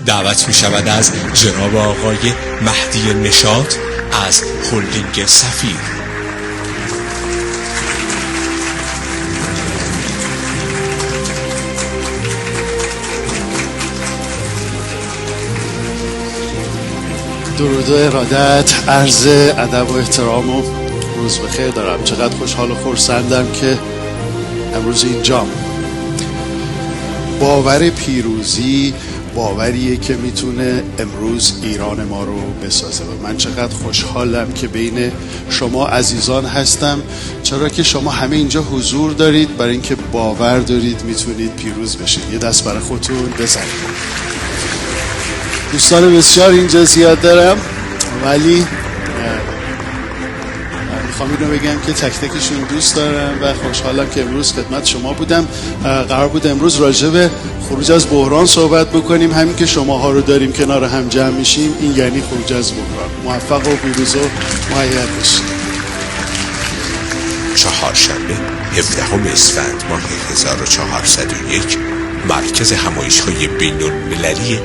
دعوت می شود از جناب آقای مهدی نشاط از هلدینگ سفیر. درود و ارادت، عرض ادب و احترام و روز بخیر دارم. چقدر خوشحال و خرسندم که امروز اینجام. باور پیروزی باوریه که میتونه امروز ایران ما رو بسازه و من چقدر خوشحالم که بین شما عزیزان هستم، چرا که شما همه اینجا حضور دارید برای اینکه باور دارید میتونید پیروز بشید. یه دست برای خودتون بزنید. دوستان بسیار اینجا زیاد دارم، ولی میخوام اینو بگم که تک تکشون دوست دارم و خوشحالم که امروز خدمت شما بودم. قرار بود امروز راجع به خروج از بحران صحبت بکنیم. همین که شماها رو داریم کنار هم جمع میشیم، این یعنی خروج از بحران. موفق و پیروز و مؤید باشید. چهارشنبه 17 اسفند ماه 1401 مرکز همایش‌های بین‌المللی